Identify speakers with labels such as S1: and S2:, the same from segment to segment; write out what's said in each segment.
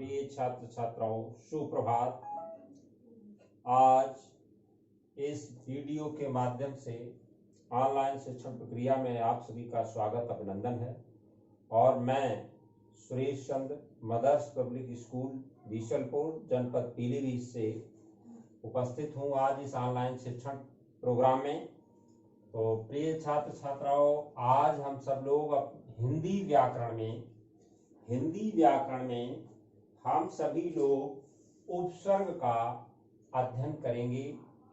S1: प्रिय छात्र छात्राओं, सुप्रभात। आज इस वीडियो के माध्यम से ऑनलाइन शिक्षण प्रक्रिया में आप सभी का स्वागत अभिनंदन है। और मैं Suresh Chandra mother's public school Bisalpur जनपद पीलीभीत से उपस्थित हूँ आज इस ऑनलाइन शिक्षण प्रोग्राम में। तो प्रिय छात्र छात्राओं, आज हम सब लोग हिंदी व्याकरण में हम सभी लोग उपसर्ग का अध्ययन करेंगे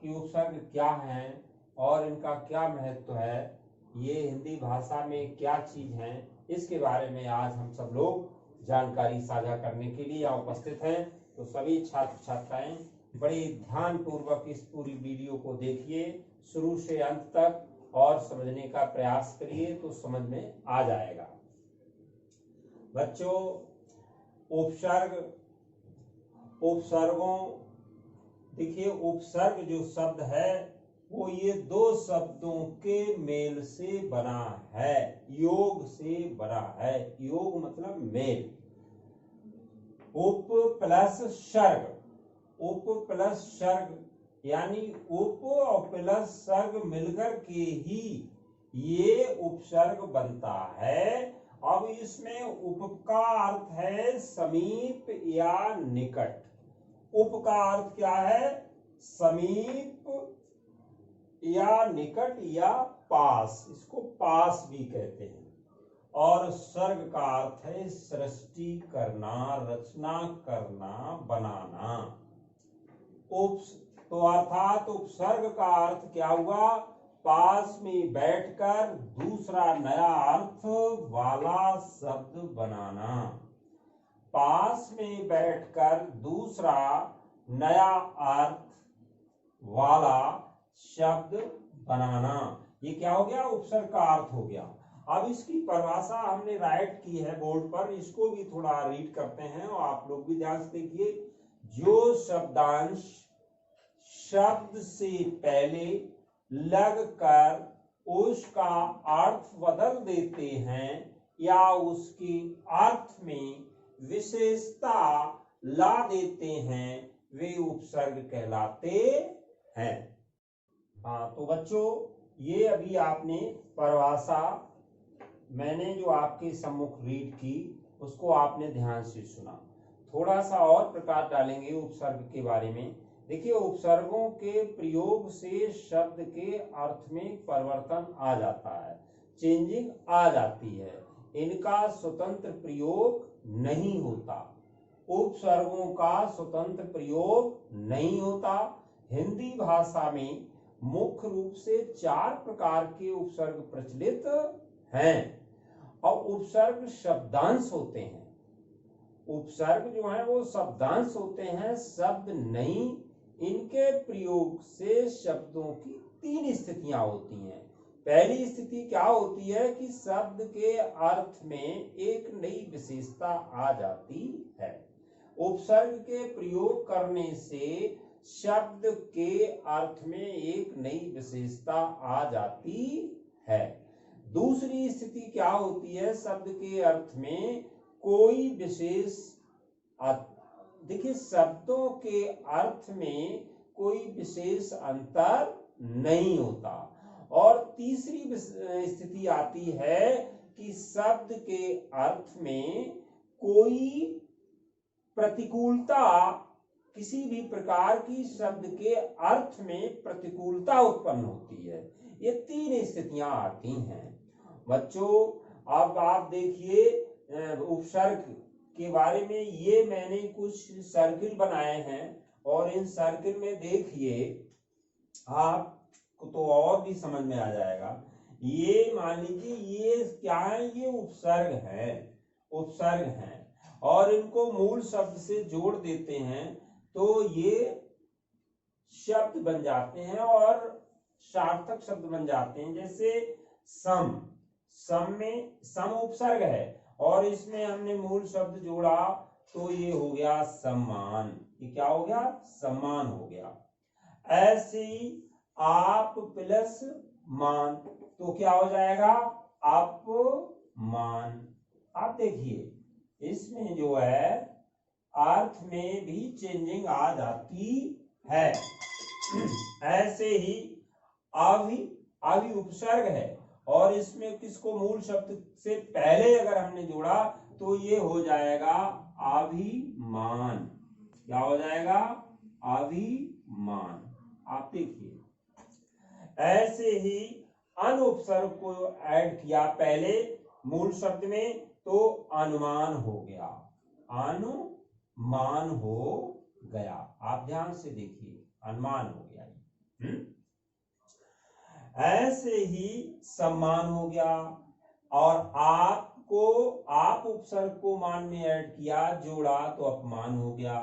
S1: कि उपसर्ग क्या हैं और इनका क्या महत्व है, ये हिंदी भाषा में क्या चीज है, इसके बारे में आज हम सब लोग जानकारी साझा करने के लिए यहाँ उपस्थित हैं। तो सभी छात्र छात्राएं बड़े ध्यान पूर्वक इस पूरी वीडियो को देखिए शुरू से अंत तक और समझने का प्रयास करिए तो समझ में आ जाएगा। बच्चों, उपसर्गों देखिए, उपसर्ग जो शब्द है वो ये दो शब्दों के मेल से बना है, योग से बना है। योग मतलब मेल। उप प्लस सर्ग यानी उप और प्लस सर्ग मिलकर के ही ये उपसर्ग बनता है। अब इसमें उप का अर्थ है समीप या निकट। उप का अर्थ क्या है? समीप या निकट या पास, इसको पास भी कहते हैं। और सर्ग का अर्थ है सृष्टि करना, रचना करना, बनाना। तो अर्थात उपसर्ग का अर्थ क्या हुआ? पास में बैठकर दूसरा नया अर्थ वाला शब्द बनाना। पास में बैठकर दूसरा नया अर्थ वाला शब्द बनाना, ये क्या हो गया? उपसर्ग का अर्थ हो गया। अब इसकी परिभाषा हमने राइट की है बोर्ड पर, इसको भी थोड़ा रीड करते हैं और आप लोग भी ध्यान से देखिए। जो शब्दांश शब्द से पहले लगकर उसका अर्थ बदल देते हैं या उसके अर्थ में विशेषता ला देते हैं, वे उपसर्ग कहलाते हैं। हाँ, तो बच्चों, ये अभी आपने परिभाषा मैंने जो आपके सम्मुख रीड की उसको आपने ध्यान से सुना। थोड़ा सा और प्रकाश डालेंगे उपसर्ग के बारे में। देखिए, उपसर्गों के प्रयोग से शब्द के अर्थ में परिवर्तन आ जाता है, चेंजिंग आ जाती है। इनका स्वतंत्र प्रयोग नहीं होता। उपसर्गों का स्वतंत्र प्रयोग नहीं होता। हिंदी भाषा में मुख्य रूप से 4 प्रकार के उपसर्ग प्रचलित हैं और उपसर्ग शब्दांश होते हैं। उपसर्ग जो है वो शब्दांश होते हैं, शब्द नहीं। इनके प्रयोग से शब्दों की 3 स्थितियां होती हैं। पहली स्थिति क्या होती है कि शब्द के अर्थ में एक नई विशेषता आ जाती है। उपसर्ग के प्रयोग करने से शब्द के अर्थ में एक नई विशेषता आ जाती है। दूसरी स्थिति क्या होती है? शब्द के अर्थ में कोई विशेष, देखिए, शब्दों के अर्थ में कोई विशेष अंतर नहीं होता। और तीसरी स्थिति आती है कि शब्द के अर्थ में कोई प्रतिकूलता, किसी भी प्रकार की शब्द के अर्थ में प्रतिकूलता उत्पन्न होती है। ये 3 स्थितियां आती हैं। बच्चों, अब आप देखिए उपसर्ग के बारे में ये मैंने कुछ सर्किल बनाए हैं और इन सर्किल में देखिए आपको तो और भी समझ में आ जाएगा। ये मान लीजिए ये क्या है? ये उपसर्ग है और इनको मूल शब्द से जोड़ देते हैं तो ये शब्द बन जाते हैं और सार्थक शब्द बन जाते हैं। जैसे सम में सम उपसर्ग है और इसमें हमने मूल शब्द जोड़ा तो ये हो गया सम्मान। ये क्या हो गया? सम्मान हो गया। ऐसे ही आप प्लस मान तो क्या हो जाएगा? अपमान। आप देखिए इसमें जो है अर्थ में भी चेंजिंग आ जाती है। ऐसे ही अभी अभी उपसर्ग है और इसमें किसको मूल शब्द से पहले अगर हमने जोड़ा तो ये हो जाएगा अभिमान। क्या हो जाएगा? अभिमान। आप देखिए, ऐसे ही अनुपसर्ग को ऐड किया पहले मूल शब्द में तो अनुमान हो गया, अनुमान हो गया। आप ध्यान से देखिए, अनुमान हो गया। ऐसे ही सम्मान हो गया और आप उपसर्ग को मान में ऐड किया, जोड़ा तो अपमान हो गया।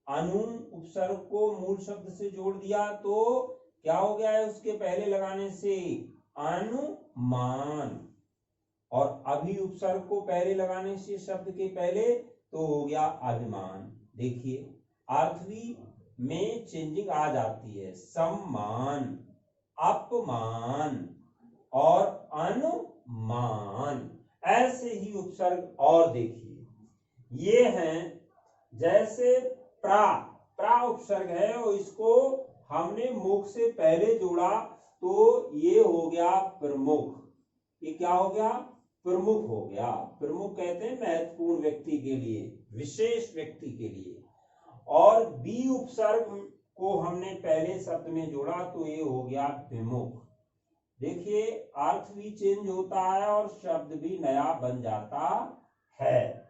S1: उपसर्ग को मूल शब्द से जोड़ दिया तो क्या हो गया है? उसके पहले लगाने से अनुमान, और अभी उपसर्ग को पहले लगाने से शब्द के पहले तो हो गया अभिमान। देखिए, अर्थ भी में चेंजिंग आ जाती है। सम्मान, अपमान और अनुमान। ऐसे ही उपसर्ग और देखिए, ये हैं जैसे प्रा उपसर्ग है और इसको हमने मुख से पहले जोड़ा तो ये हो गया प्रमुख। ये क्या हो गया? प्रमुख हो गया। प्रमुख कहते हैं महत्वपूर्ण व्यक्ति के लिए, विशेष व्यक्ति के लिए। और बी उपसर्ग को हमने पहले शब्द में जोड़ा तो ये हो गया विमुख। देखिए, अर्थ भी चेंज होता है और शब्द भी नया बन जाता है।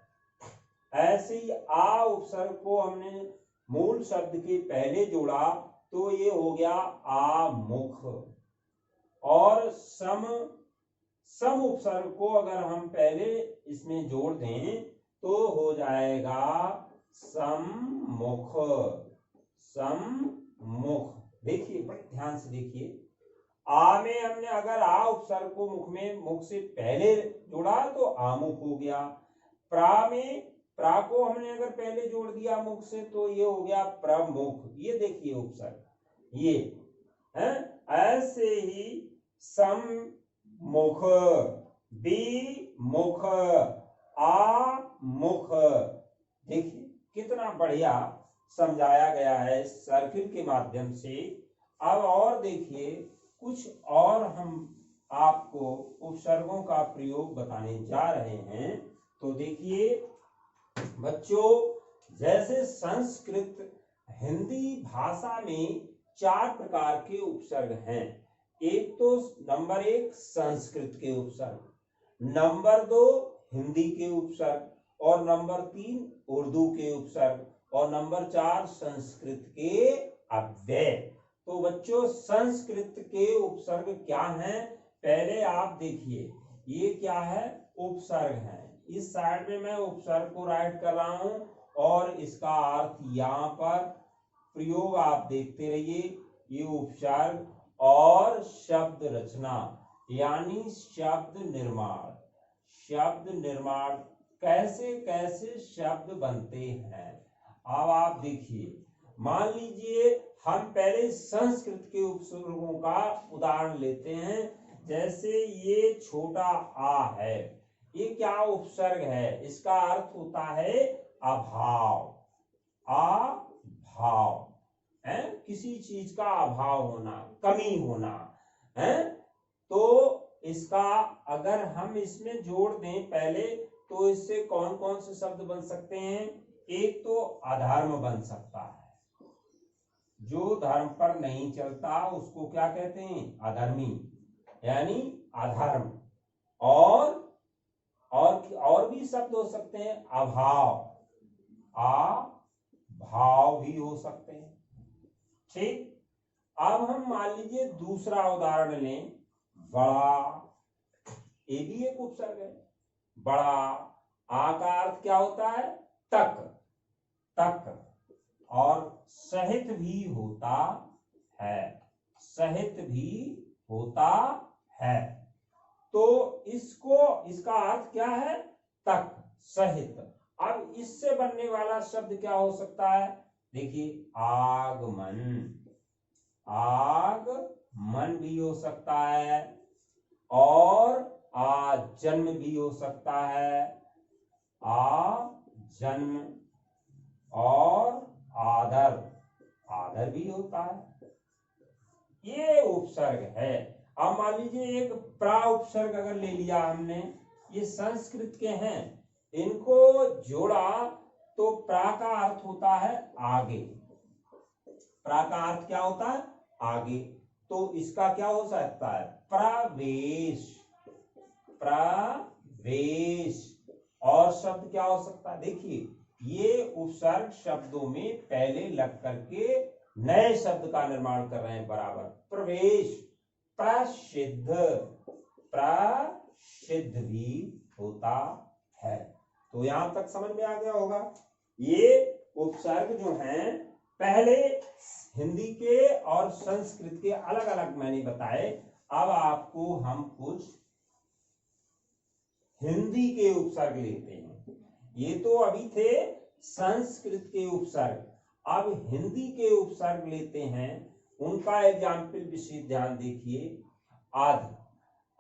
S1: ऐसे ही आ उपसर्ग को हमने मूल शब्द के पहले जोड़ा तो ये हो गया आमुख। और सम उपसर्ग को अगर हम पहले इसमें जोड़ दें तो हो जाएगा सम्मुख। सम्मुख। देखिए, बड़े ध्यान से देखिए, आ में हमने अगर आ उपसर्ग को मुख से पहले जोड़ा तो आमुख हो गया। प्रा को हमने अगर पहले जोड़ दिया मुख से तो ये हो गया प्रमुख। ये देखिए उपसर्ग, ये है। ऐसे ही सम मुख, बी मुख, आ मुख। देखिए कितना बढ़िया समझाया गया है सर्किल के माध्यम से। अब और देखिए, कुछ और हम आपको उपसर्गों का प्रयोग बताने जा रहे हैं। तो देखिए बच्चों, जैसे संस्कृत हिंदी भाषा में 4 प्रकार के उपसर्ग हैं। एक तो नंबर 1 संस्कृत के उपसर्ग, नंबर 2 हिंदी के उपसर्ग, और नंबर 3 उर्दू के उपसर्ग, और नंबर 4 संस्कृत के अव्यय। तो बच्चों, संस्कृत के उपसर्ग क्या हैं? पहले आप देखिए, ये क्या है? उपसर्ग है। इस साइड में मैं उपसर्ग को राइट कर रहा हूं और इसका अर्थ यहां पर प्रयोग आप देखते रहिए। ये उपसर्ग और शब्द रचना यानी शब्द निर्माण। शब्द निर्माण कैसे कैसे शब्द बनते हैं, अब आप देखिए। मान लीजिए हम पहले संस्कृत के उपसर्गों का उदाहरण लेते हैं। जैसे ये छोटा आ है, ये क्या उपसर्ग है? इसका अर्थ होता है अभाव। अभाव है किसी चीज का अभाव होना, कमी होना है। तो इसका अगर हम इसमें जोड़ दें पहले तो इससे कौन कौन से शब्द बन सकते हैं? एक तो अधर्म बन सकता है, जो धर्म पर नहीं चलता उसको क्या कहते हैं? अधर्मी, यानी अधर्म। और भी शब्द हो सकते हैं, अभाव, अभाव भी हो सकते हैं। ठीक, अब हम मान लीजिए दूसरा उदाहरण लें, बड़ा। ये भी एक उपसर्ग है, बड़ा। आ का अर्थ क्या होता है? तक, तक। और सहित भी होता है, सहित भी होता है। तो इसका अर्थ क्या है? तक, सहित। अब इससे बनने वाला शब्द क्या हो सकता है? देखिए, आगमन। आगमन भी हो सकता है और जन्म भी हो सकता है। जन्म आदर भी होता है। ये उपसर्ग है। अब मान लीजिए एक प्रा उपसर्ग अगर ले लिया हमने, ये संस्कृत के हैं, इनको जोड़ा तो प्रा का अर्थ होता है आगे। प्रा का अर्थ क्या होता है? आगे। तो इसका क्या हो सकता है? प्रवेश। प्रवेश। और शब्द क्या हो सकता है? देखिए, ये उपसर्ग शब्दों में पहले लग करके नए शब्द का निर्माण कर रहे हैं बराबर। प्रवेश, प्रसिद्ध, प्रसिद्ध भी होता है। तो यहां तक समझ में आ गया होगा। ये उपसर्ग जो हैं पहले हिंदी के और संस्कृत के अलग अलग मैंने बताए। अब आपको हम कुछ हिंदी के उपसर्ग लेते हैं। ये तो अभी थे संस्कृत के उपसर्ग, अब हिंदी के उपसर्ग लेते हैं। उनका एग्जाम्पल विशेष ध्यान देखिए। अध,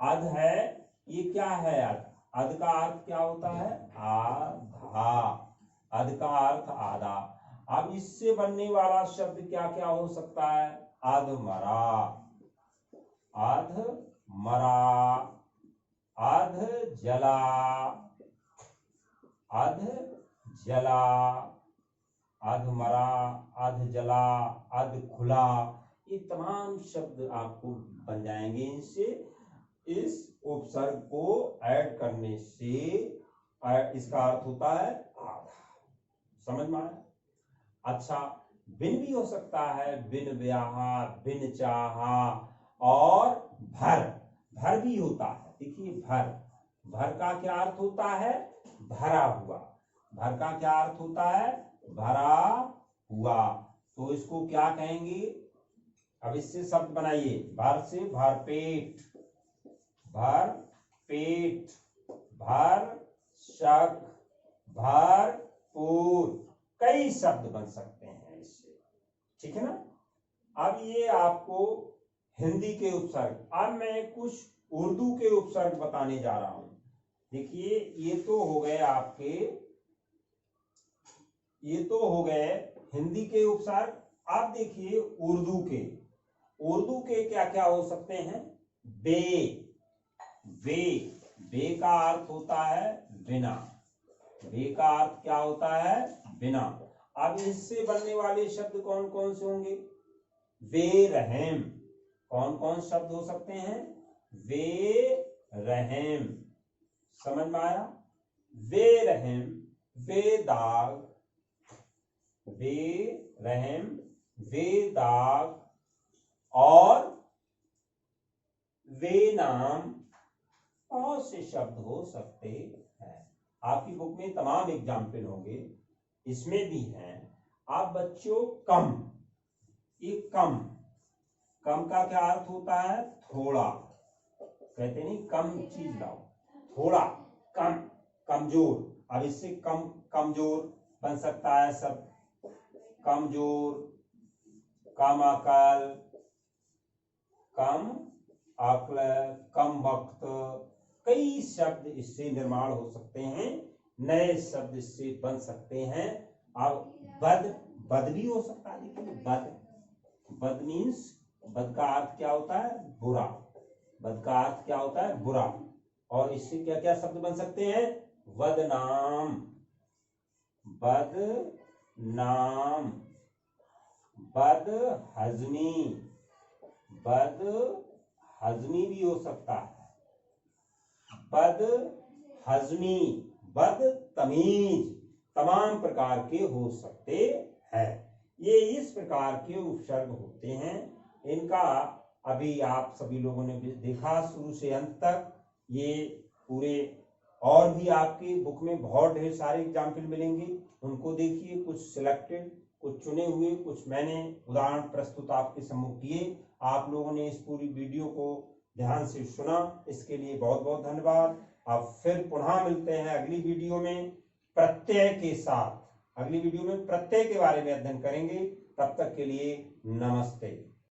S1: अध है, ये क्या है? अध, अध का अर्थ क्या होता है? आधा। अध का अर्थ आधा। अब इससे बनने वाला शब्द क्या क्या हो सकता है? अधमरा, अधमरा, अध जला, अध जला, अधमरा, अध जला, अध खुला। ये तमाम शब्द आपको बन जाएंगे इनसे। इस उपसर्ग को ऐड करने से इसका अर्थ होता है आधा। समझ में आया? अच्छा, बिन भी हो सकता है, बिन ब्याहा, बिन चाहा, और भर, भर भी होता है। देखिए, भर, भर का क्या अर्थ होता है? भरा हुआ। भर का क्या अर्थ होता है? भरा हुआ। तो इसको क्या कहेंगे? अब इससे शब्द बनाइए। भर से भरपेट, भरपेट, भर शक, भरपूर, कई शब्द बन सकते हैं इससे। ठीक है ना? अब ये आपको हिंदी के उपसर्ग। अब मैं कुछ उर्दू के उपसर्ग बताने जा रहा हूं। देखिए, ये तो हो गए आपके, ये तो हो गए हिंदी के उपसर्ग। आप देखिए उर्दू के। उर्दू के क्या क्या हो सकते हैं? बे, बे, बे का अर्थ होता है बिना। बे का अर्थ क्या होता है? बिना। अब इससे बनने वाले शब्द कौन कौन से होंगे? बेरहम। कौन कौन शब्द हो सकते हैं? बेरहम। समझ में आया? बेरहम, बेदाग, बेरहम, बेदाग, और बेनाम, बहुत से शब्द हो सकते हैं। आपकी बुक में तमाम एग्जाम्पल होंगे, इसमें भी हैं। आप बच्चों, कम, ये कम, कम का क्या अर्थ होता है? थोड़ा। कहते नहीं कम चीज लाओ, थोड़ा, कम, कमजोर। अब इससे कम, कमजोर बन सकता है सब। कमजोर, कम अकल, कम अक्ल, कम वक्त, कई शब्द इससे निर्माण हो सकते हैं। नए शब्द इससे बन सकते हैं। अब बद, बद भी हो सकता है। देखिए, बद, बद मीन्स, बद का अर्थ क्या होता है? बुरा। बद का अर्थ क्या होता है? बुरा। और इससे क्या क्या शब्द बन सकते हैं? बदनाम, बदनाम, बदहजमी, बदहजमी भी हो सकता है। बदहजमी, बदतमीज, तमाम प्रकार के हो सकते हैं। ये इस प्रकार के उपसर्ग होते हैं। इनका अभी आप सभी लोगों ने देखा शुरू से अंत तक। ये पूरे और भी आपकी बुक में बहुत ढेर सारे एग्जाम्पल मिलेंगे, उनको देखिए। कुछ सिलेक्टेड, कुछ चुने हुए, कुछ मैंने उदाहरण प्रस्तुत आपके सम्मुख किए। आप लोगों ने इस पूरी वीडियो को ध्यान से सुना, इसके लिए बहुत बहुत धन्यवाद। आप फिर पुनः मिलते हैं अगली वीडियो में प्रत्यय के साथ। अगली वीडियो में प्रत्यय के बारे में अध्ययन करेंगे। तब तक के लिए नमस्ते।